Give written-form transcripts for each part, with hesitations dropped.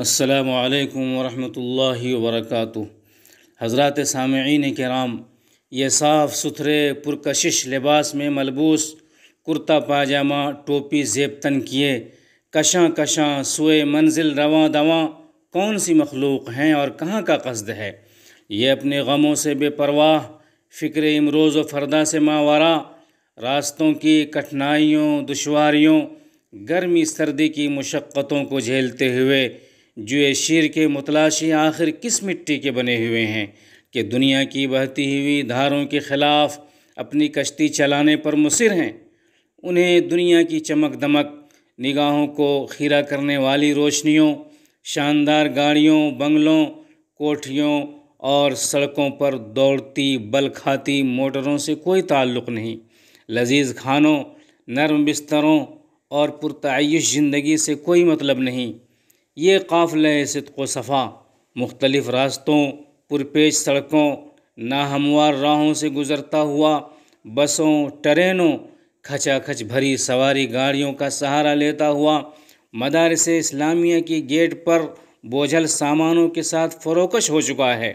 السلام علیکم ورحمۃ اللہ وبرکاتہ۔ حضرات سامعین کرام، یہ صاف ستھرے پرکشش لباس میں ملبوس کرتا پاجامہ ٹوپی زیب تن کیے کشاں کشاں سوئے منزل رواں دواں کون سی مخلوق ہیں اور کہاں کا قصد ہے؟ یہ اپنے غموں سے بے پرواہ، فکر امروز و فردا سے ماورا، راستوں کی کٹھنائیوں دشواریوں گرمی سردی کی مشقتوں کو جھیلتے ہوئے جوئے شیر کے متلاشی آخر کس مٹی کے بنے ہوئے ہیں کہ دنیا کی بہتی ہوئی دھاروں کے خلاف اپنی کشتی چلانے پر مصر ہیں؟ انہیں دنیا کی چمک دمک، نگاہوں کو خیرہ کرنے والی روشنیوں، شاندار گاڑیوں، بنگلوں، کوٹھیوں اور سڑکوں پر دوڑتی بل کھاتی موٹروں سے کوئی تعلق نہیں، لذیذ کھانوں، نرم بستروں اور پرتعیش زندگی سے کوئی مطلب نہیں۔ یہ قافلہ صدق و صفا مختلف راستوں، پرپیچ سڑکوں، ناہموار راہوں سے گزرتا ہوا بسوں، ٹرینوں، کھچا کھچ بھری سواری گاڑیوں کا سہارا لیتا ہوا مدارس اسلامیہ کی گیٹ پر بوجھل سامانوں کے ساتھ فروکش ہو چکا ہے۔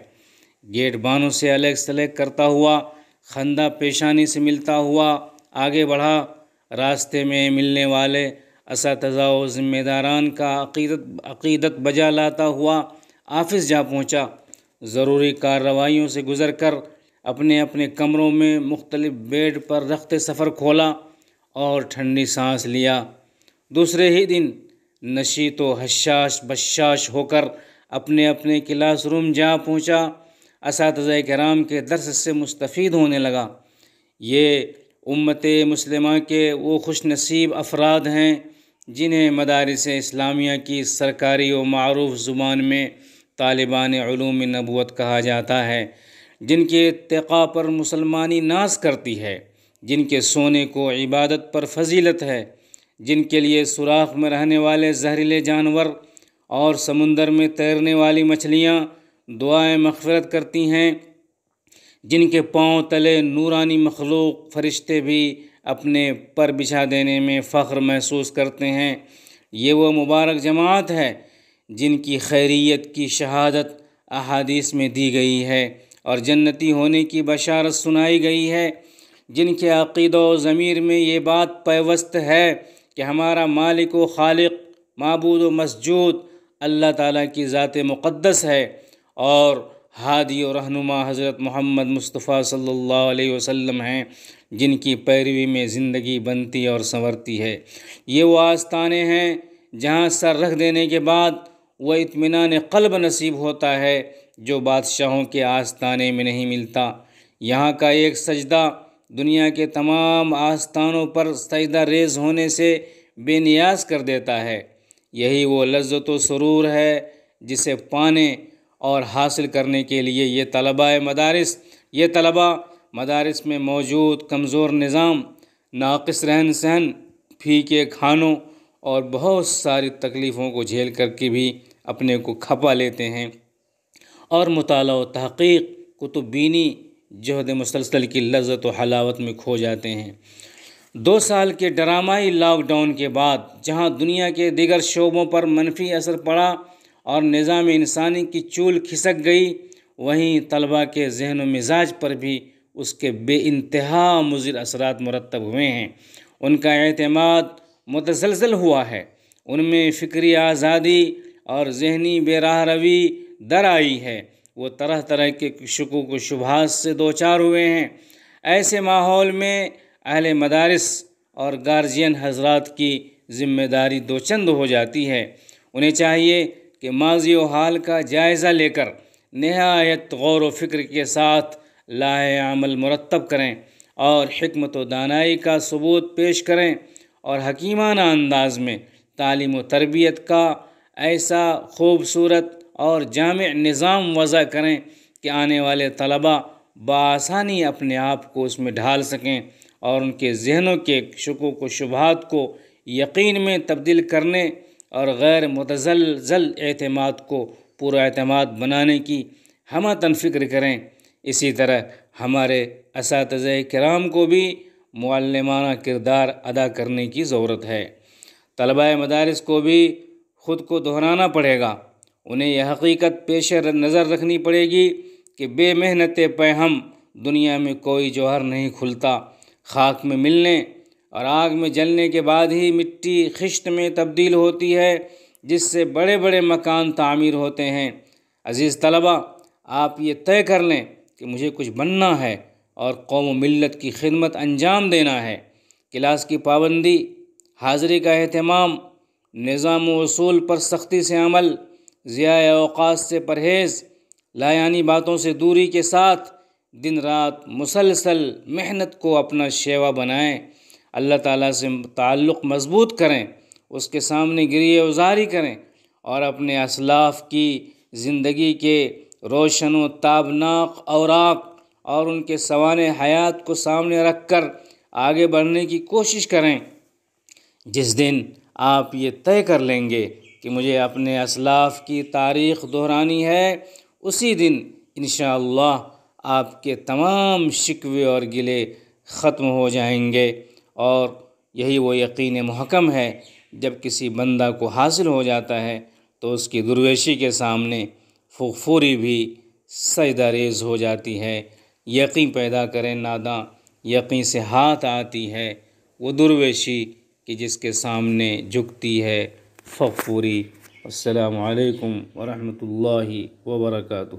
گیٹ بانوں سے الگ سلگ کرتا ہوا، خندہ پیشانی سے ملتا ہوا آگے بڑھا، راستے میں ملنے والے اساتذہ و ذمہ داران کا عقیدت بجا لاتا ہوا آفس جا پہنچا، ضروری کارروائیوں سے گزر کر اپنے اپنے کمروں میں مختلف بیڈ پر رخت سفر کھولا اور ٹھنڈی سانس لیا۔ دوسرے ہی دن نشیط و حشاش بشاش ہو کر اپنے اپنے کلاس روم جا پہنچا، اساتذہ کرام کے درس سے مستفید ہونے لگا۔ یہ امت مسلمہ کے وہ خوش نصیب افراد ہیں جنہیں مدارس اسلامیہ کی سرکاری و معروف زبان میں طالبان علوم نبوت کہا جاتا ہے، جن کے اتقاء پر مسلمانی ناز کرتی ہے، جن کے سونے کو عبادت پر فضیلت ہے، جن کے لیے سوراخ میں رہنے والے زہریلے جانور اور سمندر میں تیرنے والی مچھلیاں دعائیں مغفرت کرتی ہیں، جن کے پاؤں تلے نورانی مخلوق فرشتے بھی اپنے پر بچھا دینے میں فخر محسوس کرتے ہیں۔ یہ وہ مبارک جماعت ہے جن کی خیریت کی شہادت احادیث میں دی گئی ہے اور جنتی ہونے کی بشارت سنائی گئی ہے، جن کے عقیدہ و ضمیر میں یہ بات پیوست ہے کہ ہمارا مالک و خالق، معبود و مسجود اللہ تعالیٰ کی ذات مقدس ہے اور ہادی و رہنما حضرت محمد مصطفیٰ صلی اللہ علیہ وسلم ہیں، جن کی پیروی میں زندگی بنتی اور سنورتی ہے۔ یہ وہ آستانے ہیں جہاں سر رکھ دینے کے بعد وہ اطمینان قلب نصیب ہوتا ہے جو بادشاہوں کے آستانے میں نہیں ملتا۔ یہاں کا ایک سجدہ دنیا کے تمام آستانوں پر سجدہ ریز ہونے سے بے نیاز کر دیتا ہے۔ یہی وہ لذت و سرور ہے جسے پانے اور حاصل کرنے کے لیے یہ طلباء مدارس میں موجود کمزور نظام، ناقص رہن سہن، پھیکے کھانوں اور بہت ساری تکلیفوں کو جھیل کر کے بھی اپنے کو کھپا لیتے ہیں اور مطالعہ و تحقیق، کتب بینی، جہد مسلسل کی لذت و حلاوت میں کھو جاتے ہیں۔ 2 سال کے ڈرامائی لاک ڈاؤن کے بعد جہاں دنیا کے دیگر شعبوں پر منفی اثر پڑا اور نظام انسانی کی چول کھسک گئی، وہیں طلباء کے ذہن و مزاج پر بھی اس کے بے انتہا مضر اثرات مرتب ہوئے ہیں۔ ان کا اعتماد متزلزل ہوا ہے، ان میں فکری آزادی اور ذہنی بے راہ روی در آئی ہے، وہ طرح طرح کے شکوک و شبہات سے دوچار ہوئے ہیں۔ ایسے ماحول میں اہل مدارس اور گارجین حضرات کی ذمہ داری دوچند ہو جاتی ہے۔ انہیں چاہیے کہ ماضی و حال کا جائزہ لے کر نہایت غور و فکر کے ساتھ لائحہ عمل مرتب کریں اور حکمت و دانائی کا ثبوت پیش کریں اور حکیمانہ انداز میں تعلیم و تربیت کا ایسا خوبصورت اور جامع نظام وضع کریں کہ آنے والے طلباء بآسانی اپنے آپ کو اس میں ڈھال سکیں اور ان کے ذہنوں کے شکوک و شبہات کو یقین میں تبدیل کرنے اور غیر متزلزل اعتماد کو پورا اعتماد بنانے کی ہمہ فکر کریں۔ اسی طرح ہمارے اساتذہ کرام کو بھی معلمانہ کردار ادا کرنے کی ضرورت ہے۔ طلباء مدارس کو بھی خود کو دہرانا پڑے گا انہیں یہ حقیقت پیش نظر رکھنی پڑے گی کہ بے محنت پہ ہم دنیا میں کوئی جوہر نہیں کھلتا۔ خاک میں ملنے اور آگ میں جلنے کے بعد ہی مٹی خشت میں تبدیل ہوتی ہے، جس سے بڑے بڑے مکان تعمیر ہوتے ہیں۔ عزیز طلبہ، آپ یہ طے کر لیں کہ مجھے کچھ بننا ہے اور قوم و ملت کی خدمت انجام دینا ہے۔ کلاس کی پابندی، حاضری کا اہتمام، نظام و اصول پر سختی سے عمل، ضیاع اوقات سے پرہیز، لایعنی باتوں سے دوری کے ساتھ دن رات مسلسل محنت کو اپنا شیوا بنائیں۔ اللہ تعالیٰ سے تعلق مضبوط کریں، اس کے سامنے گریہ وزاری کریں اور اپنے اسلاف کی زندگی کے روشن و تابناک اوراق اور ان کے سوانح حیات کو سامنے رکھ کر آگے بڑھنے کی کوشش کریں۔ جس دن آپ یہ طے کر لیں گے کہ مجھے اپنے اسلاف کی تاریخ دہرانی ہے، اسی دن انشاءاللہ آپ کے تمام شکوے اور گلے ختم ہو جائیں گے۔ اور یہی وہ یقین محکم ہے، جب کسی بندہ کو حاصل ہو جاتا ہے تو اس کی درویشی کے سامنے فغفوری بھی سجدہ ریز ہو جاتی ہے۔ یقین پیدا کریں ناداں، یقین سے ہاتھ آتی ہے وہ درویشی کہ جس کے سامنے جھکتی ہے فغفوری۔ السلام علیکم ورحمۃ اللہ وبرکاتہ۔